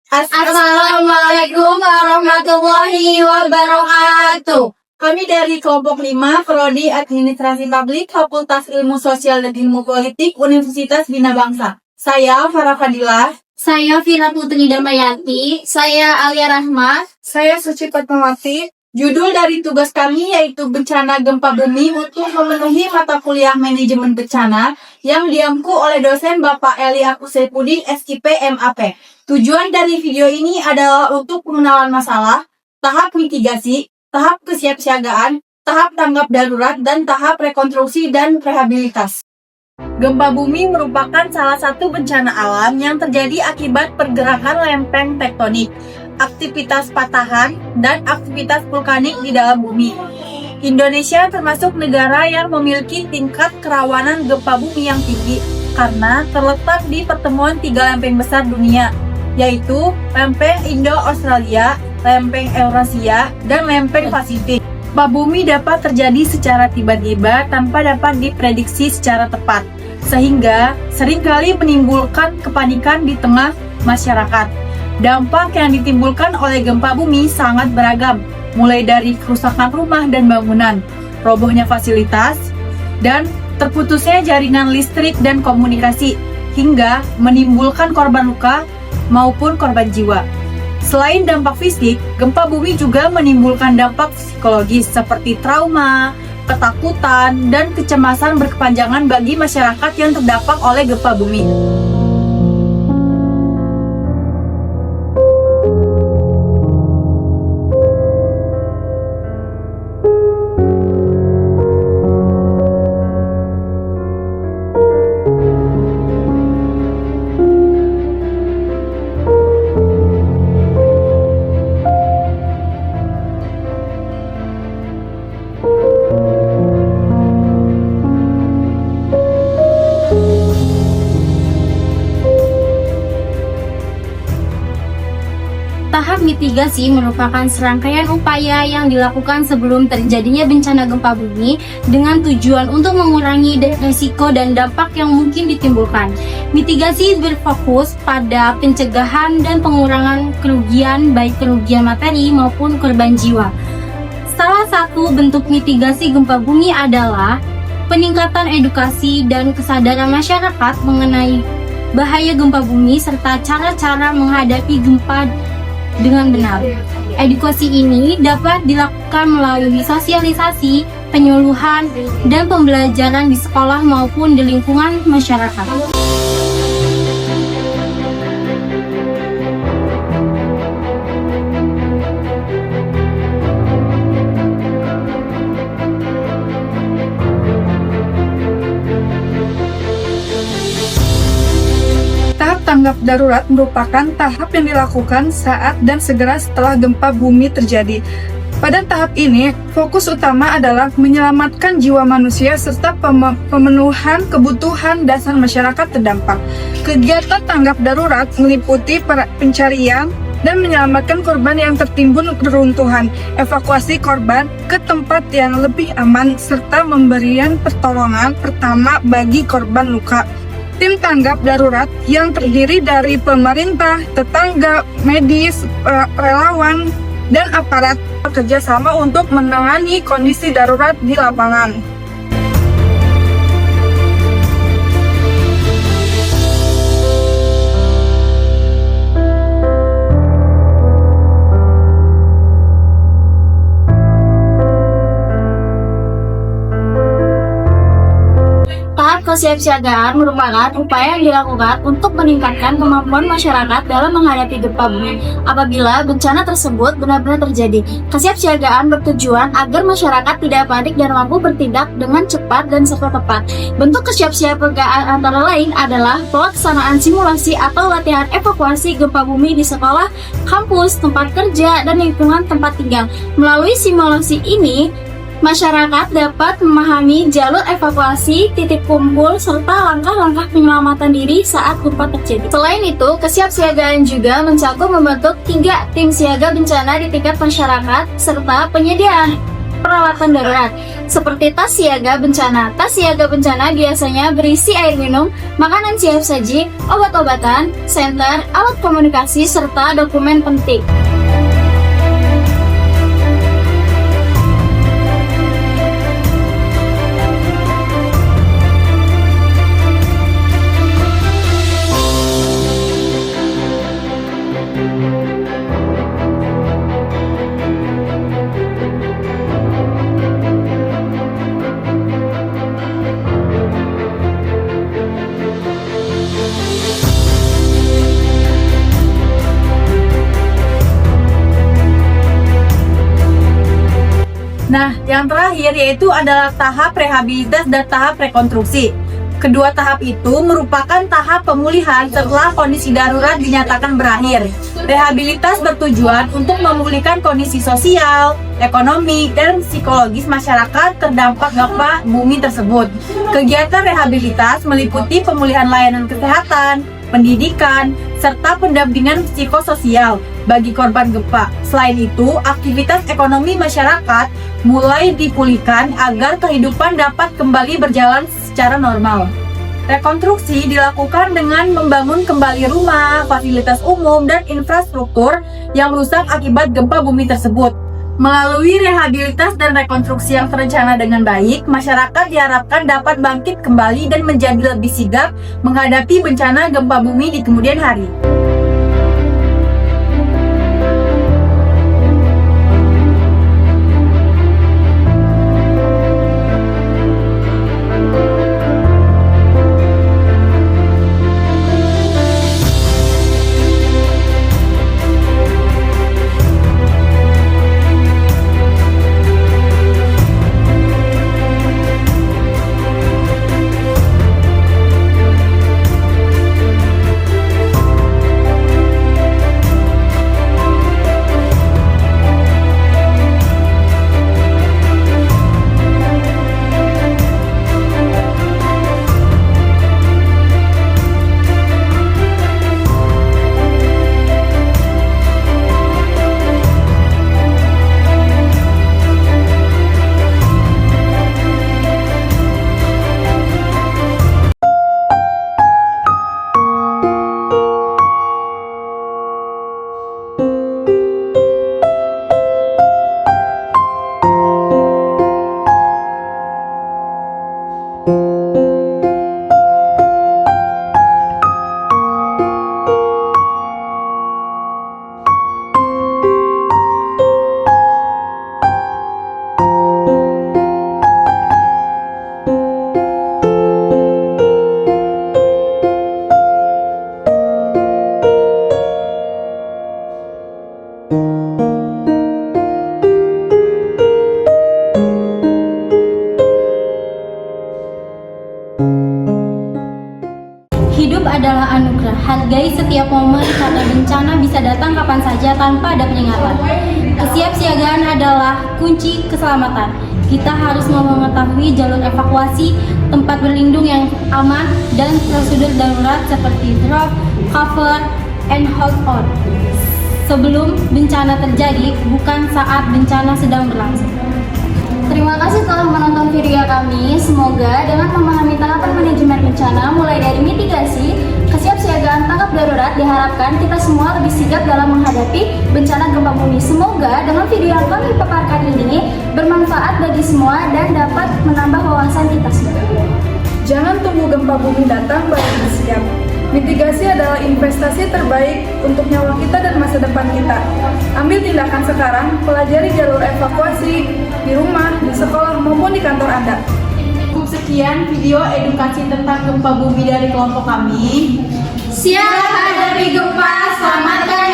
Assalamualaikum warahmatullahi wabarakatuh. Kami dari kelompok 5, Prodi Administrasi Publik, Fakultas Ilmu Sosial dan Ilmu Politik, Universitas Bina Bangsa. Saya Farah Fadilah. Saya Vira Putri Damayanti. Saya Alia Rahma. Saya Suci Fatmawati. Judul dari tugas kami yaitu bencana gempa bumi untuk memenuhi mata kuliah manajemen bencana yang diampu oleh dosen Bapak Eli Akusepudin SIP MAP. Tujuan dari video ini adalah untuk pengenalan masalah, tahap mitigasi, tahap kesiapsiagaan, tahap tanggap darurat, dan tahap rekonstruksi dan rehabilitas. Gempa bumi merupakan salah satu bencana alam yang terjadi akibat pergerakan lempeng tektonik, aktivitas patahan, dan aktivitas vulkanik di dalam bumi. Indonesia termasuk negara yang memiliki tingkat kerawanan gempa bumi yang tinggi karena terletak di pertemuan 3 lempeng besar dunia, yaitu lempeng Indo-Australia, lempeng Eurasia, dan lempeng Pasifik. Gempa bumi dapat terjadi secara tiba-tiba tanpa dapat diprediksi secara tepat, sehingga seringkali menimbulkan kepanikan di tengah masyarakat. Dampak yang ditimbulkan oleh gempa bumi sangat beragam, mulai dari kerusakan rumah dan bangunan, robohnya fasilitas, dan terputusnya jaringan listrik dan komunikasi, hingga menimbulkan korban luka maupun korban jiwa. Selain dampak fisik, gempa bumi juga menimbulkan dampak psikologis seperti trauma, ketakutan, dan kecemasan berkepanjangan bagi masyarakat yang terdampak oleh gempa bumi. Tahap mitigasi merupakan serangkaian upaya yang dilakukan sebelum terjadinya bencana gempa bumi dengan tujuan untuk mengurangi risiko dan dampak yang mungkin ditimbulkan. Mitigasi berfokus pada pencegahan dan pengurangan kerugian, baik kerugian materi maupun korban jiwa. Salah satu bentuk mitigasi gempa bumi adalah peningkatan edukasi dan kesadaran masyarakat mengenai bahaya gempa bumi serta cara-cara menghadapi gempa dengan benar. Edukasi ini dapat dilakukan melalui sosialisasi, penyuluhan, dan pembelajaran di sekolah maupun di lingkungan masyarakat. Tanggap darurat merupakan tahap yang dilakukan saat dan segera setelah gempa bumi terjadi. Pada tahap ini, fokus utama adalah menyelamatkan jiwa manusia serta pemenuhan kebutuhan dasar masyarakat terdampak. Kegiatan tanggap darurat meliputi pencarian dan menyelamatkan korban yang tertimbun reruntuhan, evakuasi korban ke tempat yang lebih aman, serta memberikan pertolongan pertama bagi korban luka. Tim tanggap darurat yang terdiri dari pemerintah, tetangga, medis, relawan, dan aparat bekerja sama untuk menangani kondisi darurat di lapangan. Kesiapsiagaan merupakan upaya yang dilakukan untuk meningkatkan kemampuan masyarakat dalam menghadapi gempa bumi apabila bencana tersebut benar-benar terjadi. Kesiapsiagaan bertujuan agar masyarakat tidak panik dan mampu bertindak dengan cepat dan serta tepat. Bentuk kesiapsiagaan antara lain adalah pelaksanaan simulasi atau latihan evakuasi gempa bumi di sekolah, kampus, tempat kerja, dan lingkungan tempat tinggal. Melalui simulasi ini, masyarakat dapat memahami jalur evakuasi, titik kumpul, serta langkah-langkah penyelamatan diri saat gempa terjadi. Selain itu, kesiapsiagaan juga mencakup membentuk 3 tim siaga bencana di tingkat masyarakat, serta penyediaan peralatan darurat seperti tas siaga bencana. Tas siaga bencana biasanya berisi air minum, makanan siap saji, obat-obatan, senter, alat komunikasi, serta dokumen penting. Nah, yang terakhir yaitu adalah tahap rehabilitas dan tahap rekonstruksi. Kedua tahap itu merupakan tahap pemulihan setelah kondisi darurat dinyatakan berakhir. Rehabilitas bertujuan untuk memulihkan kondisi sosial, ekonomi, dan psikologis masyarakat terdampak gempa bumi tersebut. Kegiatan rehabilitas meliputi pemulihan layanan kesehatan, pendidikan, serta pendampingan psikososial bagi korban gempa. Selain itu, aktivitas ekonomi masyarakat mulai dipulihkan agar kehidupan dapat kembali berjalan secara normal. Rekonstruksi dilakukan dengan membangun kembali rumah, fasilitas umum, dan infrastruktur yang rusak akibat gempa bumi tersebut. Melalui rehabilitas dan rekonstruksi yang terencana dengan baik, masyarakat diharapkan dapat bangkit kembali dan menjadi lebih sigap menghadapi bencana gempa bumi di kemudian hari. Hidup adalah anugerah. Hargai setiap momen karena bencana bisa datang kapan saja tanpa ada peringatan. Kesiapsiagaan adalah kunci keselamatan. Kita harus mengetahui jalur evakuasi, tempat berlindung yang aman, dan prosedur darurat seperti drop, cover, and hold on. Sebelum bencana terjadi, bukan saat bencana sedang berlangsung. Terima kasih telah menonton video kami. Semoga dengan memahami tahapan manajemen bencana mulai dari mitigasi, kesiapsiagaan tanggap darurat, diharapkan kita semua lebih sigap dalam menghadapi bencana gempa bumi. Semoga dengan video yang kami paparkan ini bermanfaat bagi semua dan dapat menambah wawasan kita semua. Jangan tunggu gempa bumi datang baru bersiap. Mitigasi adalah investasi terbaik untuk nyawa kita dan masa depan kita. Ambil tindakan sekarang, pelajari jalur evakuasi di rumah, di sekolah, maupun di kantor Anda. Cukup sekian video edukasi tentang gempa bumi dari kelompok kami. Siap hadapi gempa, selamatkan